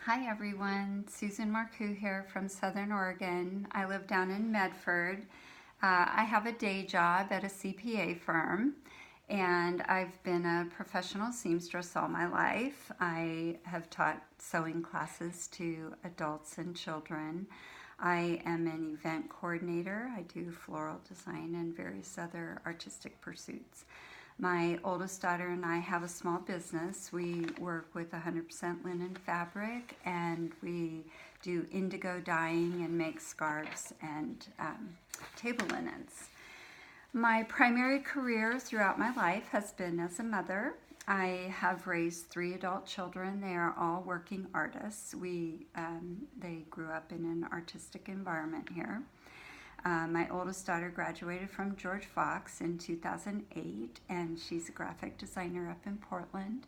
Hi everyone, Susan Marcoux here from Southern Oregon. I live down in Medford. I have a day job at a CPA firm and I've been a professional seamstress all my life. I have taught sewing classes to adults and children. I am an event coordinator. I do floral design and various other artistic pursuits. My oldest daughter and I have a small business. We work with 100% linen fabric and we do indigo dyeing and make scarves and table linens. My primary career throughout my life has been as a mother. I have raised 3 adult children. They are all working artists. They grew up in an artistic environment here. My oldest daughter graduated from George Fox in 2008, and she's a graphic designer up in Portland.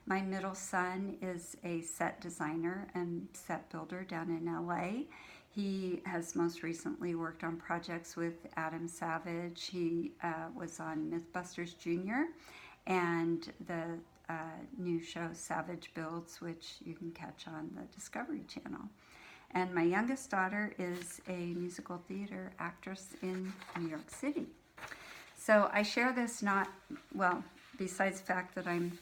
My middle son is a set designer and set builder down in LA. He has most recently worked on projects with Adam Savage. He was on Mythbusters Jr. and the new show Savage Builds, which you can catch on the Discovery Channel. And my youngest daughter is a musical theater actress in New York City. So I share this besides the fact that I'm,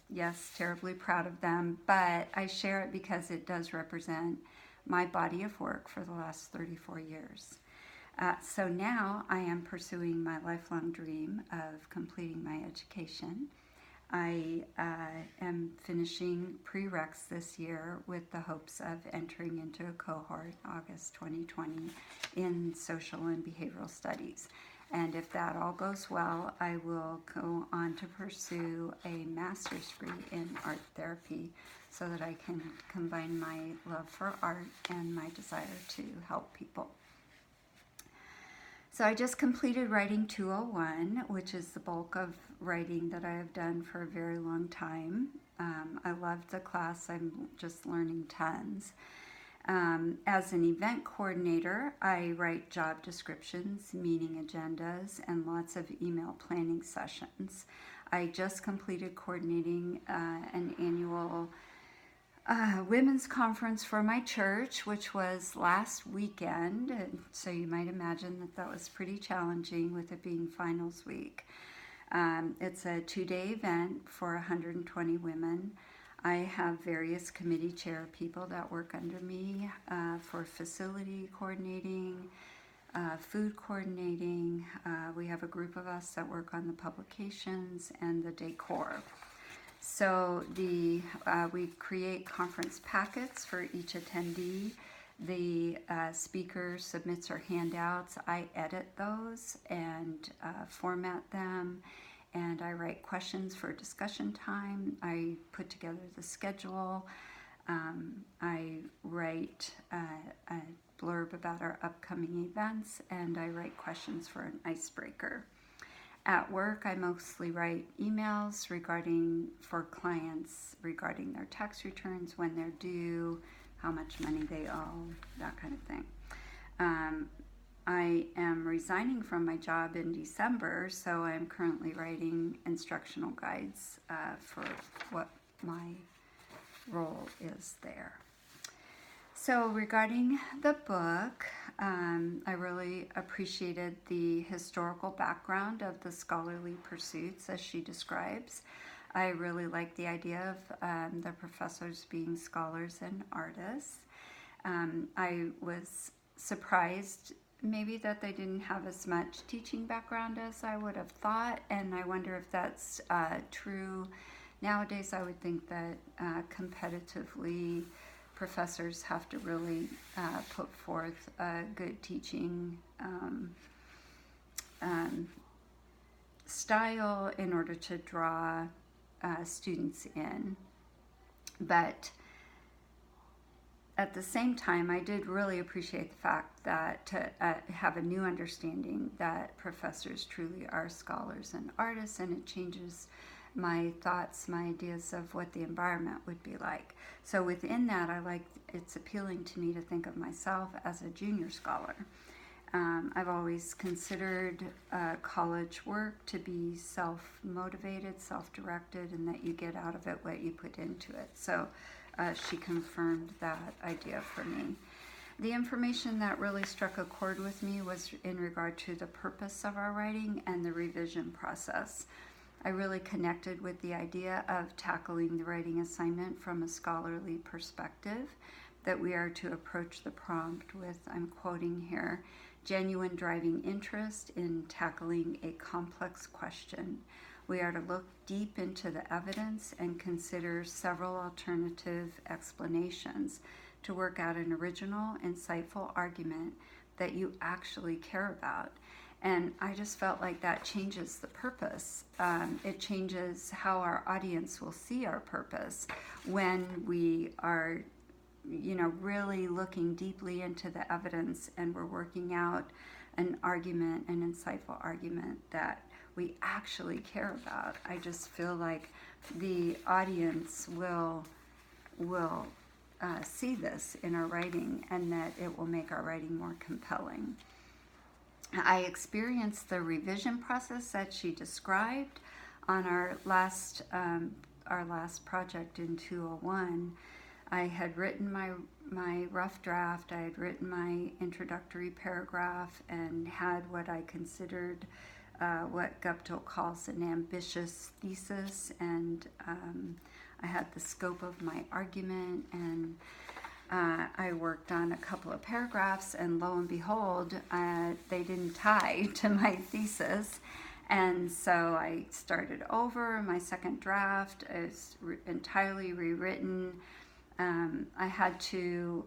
yes, terribly proud of them, but I share it because it does represent my body of work for the last 34 years. So now I am pursuing my lifelong dream of completing my education. I am finishing prereqs this year with the hopes of entering into a cohort August 2020 in social and behavioral studies. And if that all goes well, I will go on to pursue a master's degree in art therapy so that I can combine my love for art and my desire to help people. So I just completed Writing 201, which is the bulk of writing that I have done for a very long time. I loved the class. I'm just learning tons. As an event coordinator, I write job descriptions, meeting agendas, and lots of email planning sessions. I just completed coordinating an annual women's conference for my church, which was last weekend. And so you might imagine that that was pretty challenging with it being finals week. It's a 2-day event for 120 women. I have various committee chair people that work under me for facility coordinating, food coordinating. We have a group of us that work on the publications and the decor. So we create conference packets for each attendee. The speaker submits her handouts. I edit those and format them, and I write questions for discussion time. I put together the schedule. I write a blurb about our upcoming events, and I write questions for an icebreaker. At work, I mostly write emails for clients regarding their tax returns, when they're due, how much money they owe, that kind of thing. I am resigning from my job in December, so I'm currently writing instructional guides for what my role is there. So regarding the book, I really appreciated the historical background of the scholarly pursuits as she describes. I really like the idea of the professors being scholars and artists. I was surprised maybe that they didn't have as much teaching background as I would have thought, and I wonder if that's true. Nowadays, I would think that competitively, professors have to really put forth a good teaching style in order to draw students in. But at the same time, I did really appreciate the fact that to have a new understanding that professors truly are scholars and artists, and it changes my thoughts, my ideas of what the environment would be like. So within that, it's appealing to me to think of myself as a junior scholar. I've always considered college work to be self-motivated, self-directed, and that you get out of it what you put into it. So she confirmed that idea for me. The information that really struck a chord with me was in regard to the purpose of our writing and the revision process. I really connected with the idea of tackling the writing assignment from a scholarly perspective, that we are to approach the prompt with, I'm quoting here, genuine driving interest in tackling a complex question. We are to look deep into the evidence and consider several alternative explanations to work out an original, insightful argument that you actually care about. And I just felt like that changes the purpose. It changes how our audience will see our purpose when we are, really looking deeply into the evidence and we're working out an argument, an insightful argument that we actually care about. I just feel like the audience will see this in our writing, and that it will make our writing more compelling. I experienced the revision process that she described on our last project in 201. I had written my rough draft, I had written my introductory paragraph, and had what I considered what Guptill calls an ambitious thesis, and I had the scope of my argument, and I worked on a couple of paragraphs, and lo and behold, they didn't tie to my thesis. And so I started over. My second draft is entirely rewritten. I had to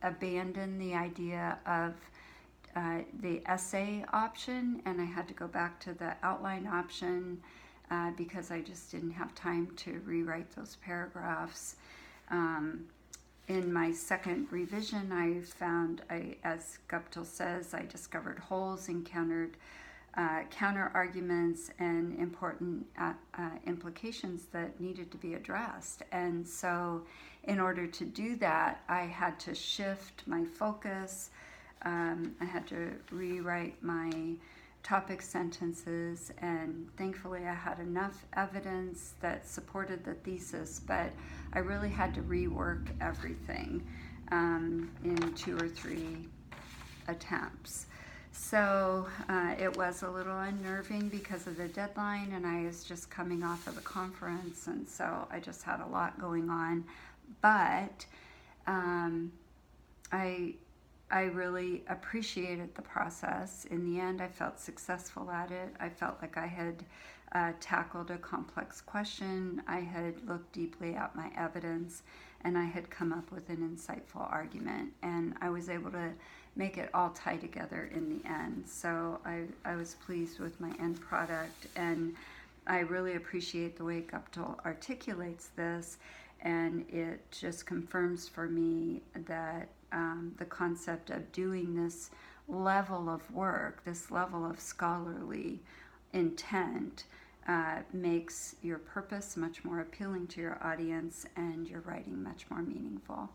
abandon the idea of the essay option, and I had to go back to the outline option because I just didn't have time to rewrite those paragraphs. In my second revision, I found, as Guptill says, I discovered holes, encountered counter arguments, and important implications that needed to be addressed. And so in order to do that, I had to shift my focus. I had to rewrite my topic sentences, and thankfully I had enough evidence that supported the thesis, but I really had to rework everything in 2 or 3 attempts. So it was a little unnerving because of the deadline, and I was just coming off of a conference, and so I just had a lot going on. But I really appreciated the process. In the end, I felt successful at it. I felt like I had tackled a complex question. I had looked deeply at my evidence, and I had come up with an insightful argument. And I was able to make it all tie together in the end. So I was pleased with my end product, and I really appreciate the way Guptill articulates this. And it just confirms for me that the concept of doing this level of work, this level of scholarly intent, makes your purpose much more appealing to your audience and your writing much more meaningful.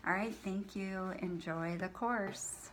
All right, thank you. Enjoy the course.